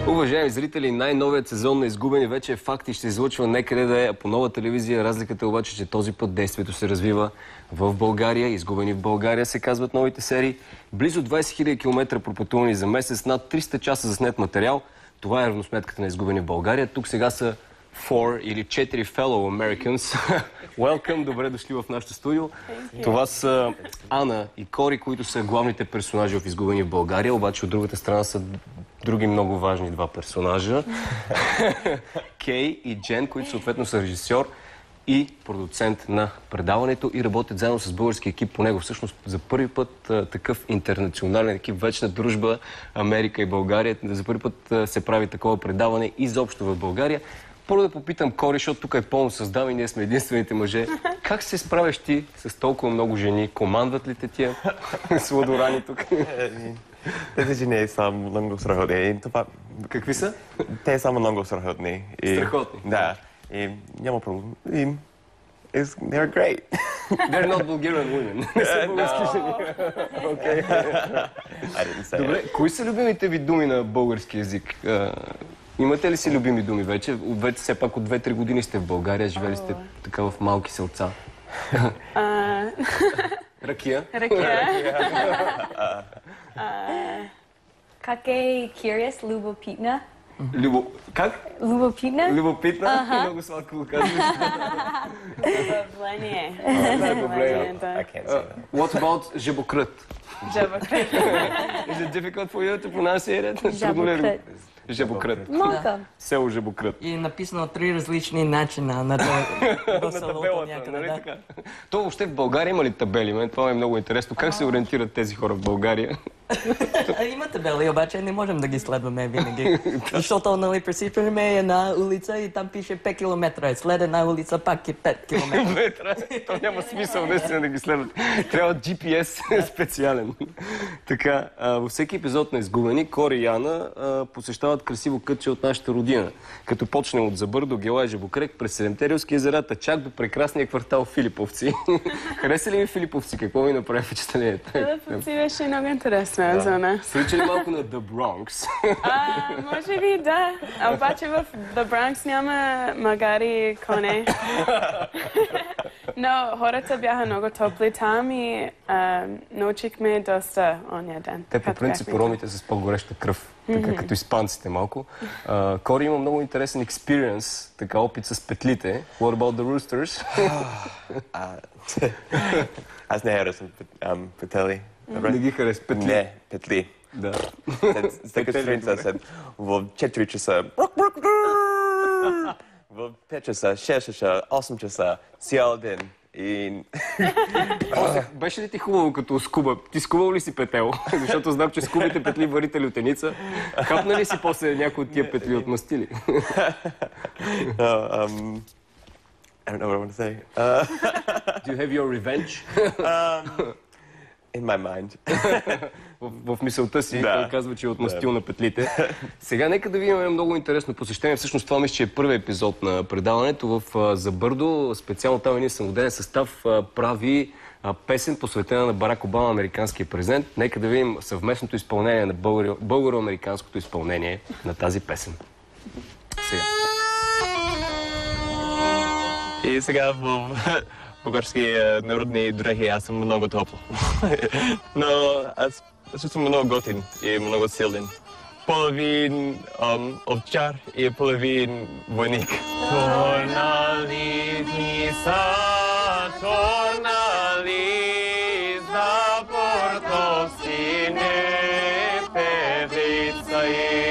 Уважаеми зрители, най-новият сезон на Изгубени вече е факт и ще излъчва некъде да е по нова телевизия. Разликата е обаче, че този път действието се развива в България. Изгубени в България се казват новите серии. Близо 20 000 км пропътувани за месец, над 300 часа заснет материал. Това е равносметката на Изгубени в България. Тук сега са 4 или 4 fellow Americans. Welcome, добре дошли в нашото студио. Това са Ана и Кори, които са главните персонажи в Изгубени в България, обаче от другата страна са други много важни два персонажа. Кей и Джен, които съответно са режисьор и продуцент на предаването и работят заедно с български екип по него. Всъщност за първи път такъв интернационален екип, вечна дружба Америка и България. За първи път се прави такова предаване изобщо в България. Първо да попитам Кори, защото тук е пълно с дами, ние сме единствените мъже. Как се справяш ти с толкова много жени? Командват ли те тия сладорани тук? Тези жени са много страхотни. Какви са? Те са много страхотни. Страхотни? Да. И няма проблем. They're great. They're not Bulgarian women. Не са български жени. I didn't say Добре, кои са любимите ви думи на български език? Имате ли си любими думи вече? Все пак от 2-3 години сте в България, живели сте така в малки селца. Ракия? Ракия. Как е curious? Любопитна. Как? Любопитна? Любопитна? Много сладко го казваш. Забавление. Забавление. I can't say that. What about жабокрът? Жабокрът. Is it difficult for you to pronounce it? Жабокрът. Жабокрът. Малко. Село Жабокрът. И е написано 3 различни начина на табелата, нали така? То въобще в България има ли табели? Мен това е много интересно. Как се ориентират тези хора в България? Има табели, обаче не можем да ги следваме винаги. Защото, нали, пресичаме една улица и там пише 5 км. След една улица пак е 5 км. То няма смисъл наистина да ги следват. Трябва GPS специален. Така, във всеки епизод на Изгубени, Кори и Ана посещават красиво кътче от нашата родина. Като почнем от Забърдо, Гела и Жабокрек, през Седемтериевски езерата, чак до прекрасния квартал Филиповци. Хареса ли ви Филиповци? Какво ви направи впечатление? Филиповци беше много интересна зона. Прилича ли малко на The Bronx? Може би да. Обаче в The Bronx няма магари коне. Но хората бяха много топли там и научихме доста ония ден. Те по принцип ромите с по-гореща кръв, така като испанците малко. Кори има много интересен експириенс, така опит с петлите. What about the roosters? Аз не харесвам петели. Не ги харесва петли? Не, петли. Да. Всяка сутринта в 4 часа. В 5 часа, 6 часа, 8 часа, цял ден. Беше ли ти хубаво като скуба? Ти скубал ли си петел? Защото знам, че скубите петли варите лютеница. Хапна ли си после някои от тия петли от мастили? I don't know what I want to say. Do you have your revenge? In my mind. В мисълта си, той казва, че е отмъстил на петлите. Сега нека да видим много интересно посещение. Всъщност това мисля, че е първият епизод на предаването в Забърдо. Специално там един самодеен състав прави песен, посветена на Барак Обама, американския президент. Нека да видим съвместното изпълнение на българо-американското изпълнение на тази песен. Сега. И сега в български народни дрехи аз съм много топло. Но аз съм много готин и много силен. Половин овчар и половин войник. Торнали са, торнали за портовски не певица е.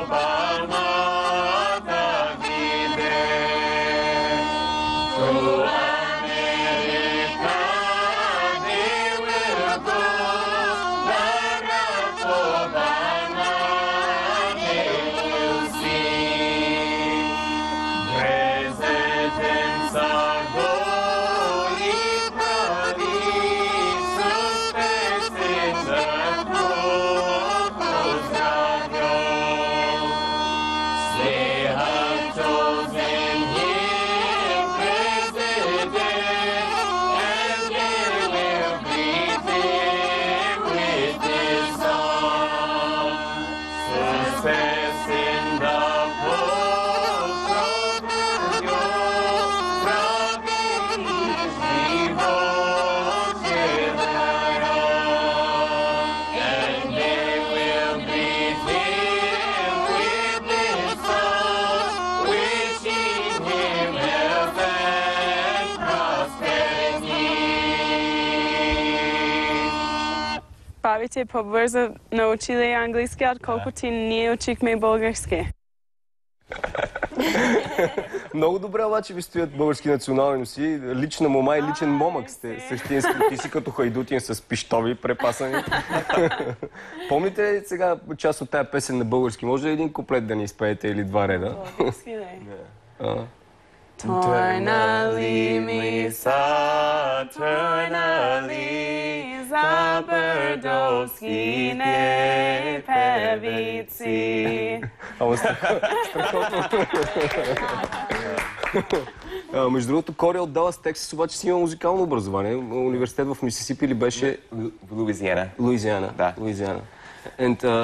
Obama. бабите по-бързо научили английски, отколкото ние учихме български. Много добре обаче ви стоят български национални носи. Лична мома и личен момък сте същински. Ти си като хайдутин с пищови препасани. Помните ли сега част от тая песен на български? Може ли един куплет да ни изпеете или два реда? Български ли? Торнали ми са, торнали за бърдовски не певици. Ама страхотно. Между другото, Кори от Далас, Тексас, обаче си има музикално образование. Университет в Мисисипи ли беше? В Луизиана. Луизиана. Да. Луизиана.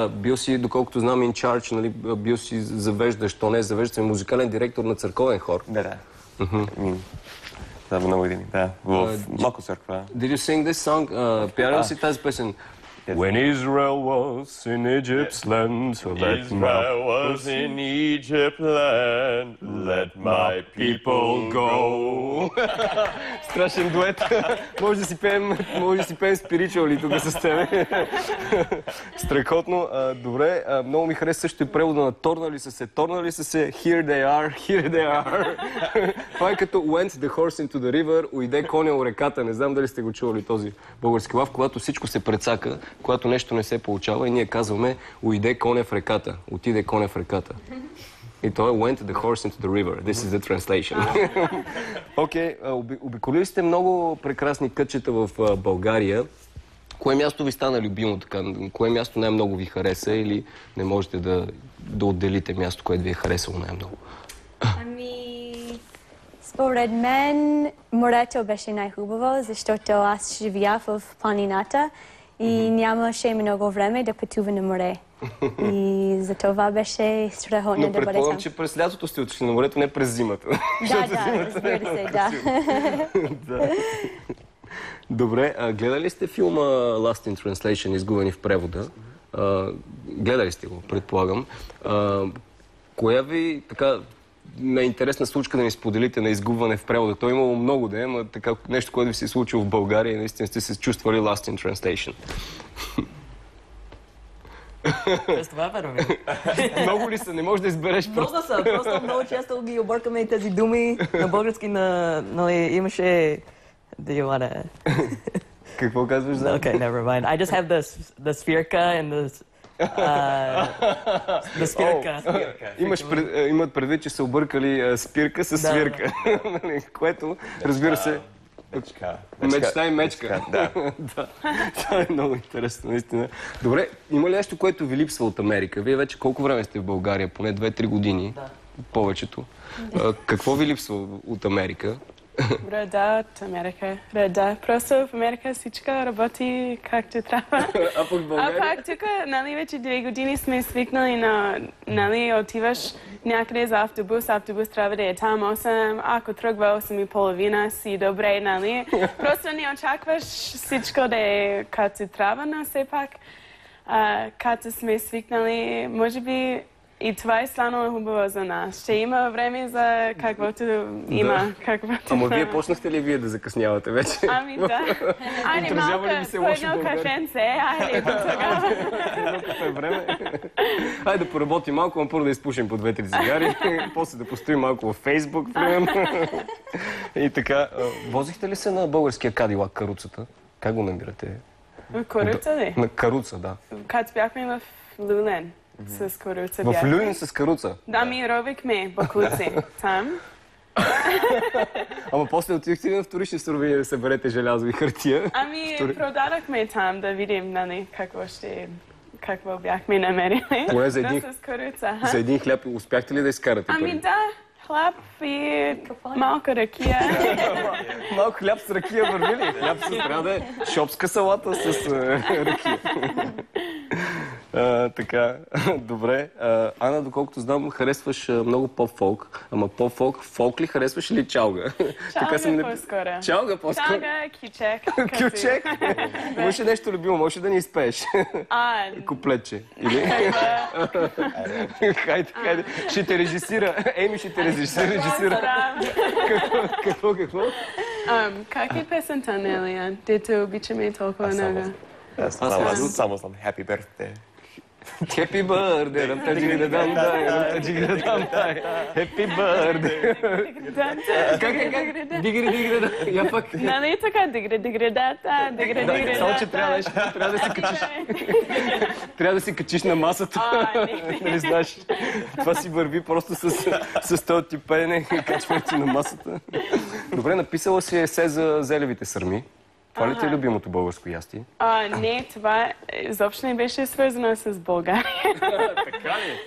Бил си, доколкото знам, in charge, нали, бил си завеждащ, то не е завеждащ, музикален директор на църковен хор. Да. Да, много години, да. В малко църква. Did you sing this song? Пяна ли си тази песен? When Israel was in Egypt's land, so let Israel was in Egypt land, let my people go. Страшен дует. Може да си пеем спиричуали тук с тебе. Страхотно. Добре. Много ми хареса също и превода на торнали са се, here they are. Това е като went the horse into the river, уйде коня у реката. Не знам дали сте го чували този български лав, когато всичко се прецака, когато нещо не се получава и ние казваме уйде коня в реката, отиде коня в реката. И то е went the horse into the river. This is the translation. Окей, обиколили сте много прекрасни кътчета в България. Кое място ви стана любимо така? Кое място най-много ви хареса или не можете да отделите място, което ви е харесало най-много? Според мен морето беше най-хубаво, защото аз живея в планината и нямаше много време да пътува на море. И за това беше страхотно да бъде там. Но предполагам, че през лятото сте отишли на морето, не през зимата. Да, разбира се, да. Добре, гледали сте филма Lost in Translation, изгубени в превода? Гледали сте го, предполагам. Коя ви така интересна случка да ни споделите на изгубване в превода? То имало много да е, но така нещо, което ви се е случило в България и наистина сте се чувствали Lost in Translation. Без това вероятно. Много ли са? Не можеш да избереш просто. Много са. Просто много често ги объркаме и тези думи на български. Имаше... Do you wanna... Какво казваш за... Okay, never mind. I just have the спирка and the спирка. Имат предвид, че са объркали спирка с свирка. Което, разбира се... Мечта и мечка. Да. Това е много интересно, наистина. Добре, има ли нещо, което ви липсва от Америка? Вие вече колко време сте в България? Поне 2-3 години. Да. Повечето. Какво ви липсва от Америка? Реда от Америка. Реда. Просто в Америка всичко работи както трябва. А пък в България? А пак тук, нали, вече 2 години сме свикнали на, нали, отиваш някъде за автобус трябва да е там 8, ако тръгва 8:30 си добре, нали. Просто не очакваш всичко да е както трябва, но все пак, като сме свикнали, може би и това е станало хубаво за нас. Ще има време за каквото има. Ама вие почнахте ли вие да закъснявате вече? Ами да. Айде малко, по едно кафенце, айде до тогава. Едно кафе време. Айде да поработим малко, но първо да изпушим по 2-3 цигари, после да постоим малко във Фейсбук, примерно. И така, возихте ли се на българския Кадилак каруцата? Как го намирате? Каруца ли? На каруца, да. Като бяхме в Люлин. С каруца бяхме. В Люлин с каруца? Да, ми робихме бакуци там. Ама после отидохте на вторични суровини да съберете желязо и хартия. Ами продадахме там да видим, нали, какво бяхме намерили. Поне за един хляб успяхте ли да изкарате пари? Ами да, хляб и малко ракия. Малко хляб с ракия върви ли? Хляб с трябва да е шопска салата с ракия. Така, добре. Ана, доколкото знам, харесваш много поп-фолк. Ама поп-фолк, фолк ли харесваш или чалга? Чалга по-скоро. Чалга по-скоро? Чалга, кючек. Кючек? Имаш ли нещо любимо? Може да ни изпееш? Куплетче. Или? Хайде. Ще те режисира. Еми ще те режисира. Какво? Как е песента на Елия? Дето обичаме толкова много? Аз само знам Happy Birthday. Happy birthday, рамтаджигидадам дай, рамтаджигидадам дай. Happy birthday. Как е? Дигри-дигри-да. Я пък... Нали така? Дигри-дигри-дата, дигри-дигри-дата. Само, че трябва да се качиш. Трябва да се качиш на масата. Нали знаеш? Това си върви просто с този тип пеене и качването на масата. Добре, написала си есе за зелевите сърми. Това ли ти е любимото българско ястие? Не, това изобщо не беше свързано с България. Така ли?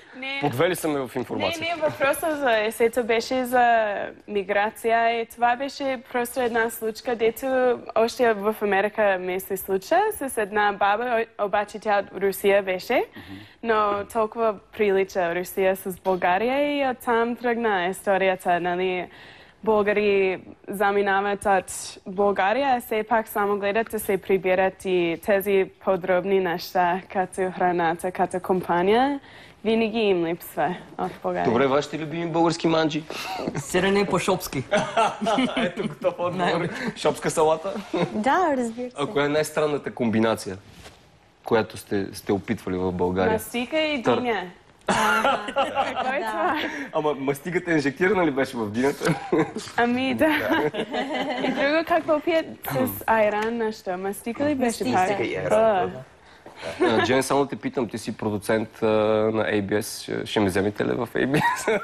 Подвели са ме в информация. Не, въпросът за есето беше за миграция и това беше просто една случка, дето още в Америка ми се случа с една баба, обаче тя от Русия беше, но толкова прилича Русия с България и оттам тръгна историята, нали? Българи заминават от България, а все пак само гледат да се прибират и тези подробни неща, като храната, като компания, винаги им липсва от България. Добре, вашите любими български манджи? Сирене по-шопски. Ето готов отговор. Шопска салата? Да, разбира се. А коя е най-странната комбинация, която сте опитвали в България? Мастика и диня. Какво е това? Ама мастиката инжектирана ли беше в динята? Ами да. И друго какво пият с айран нещо? Мастика ли беше пак? Мастика и айран. Джен, само те питам, ти си продуцент на ABS. Ще ме вземете ли в ABS?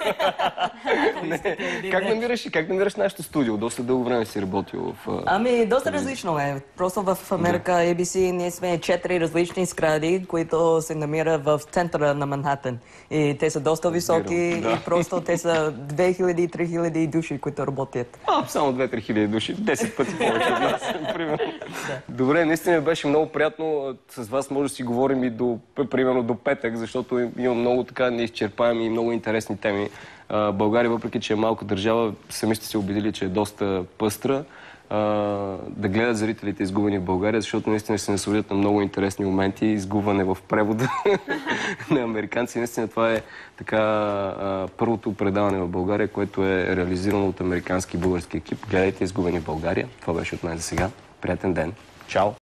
Как намираш нашето студио? Доста дълго време си работил в... Ами, доста различно е. Просто в Америка, ABC, ние сме 4 различни сгради, които се намират в центъра на Манхатън. И те са доста високи и просто те са 2000-3000 души, които работят. Само 2-3 хиляди души. 10 пъти повече от нас, примерно. Добре, наистина беше много приятно. С вас може да си говорим и примерно до петък, защото има много така неизчерпаеми и много интересни теми. България, въпреки че е малка държава, сами сте се убедили, че е доста пъстра. Да гледат зрителите изгубени в България, защото наистина се насладят на много интересни моменти, изгубване в превода на американци. Наистина това е така първото предаване в България, което е реализирано от американски и български екип. Гледайте изгубени в България. Това беше от мен за сега. Приятен ден. Чао!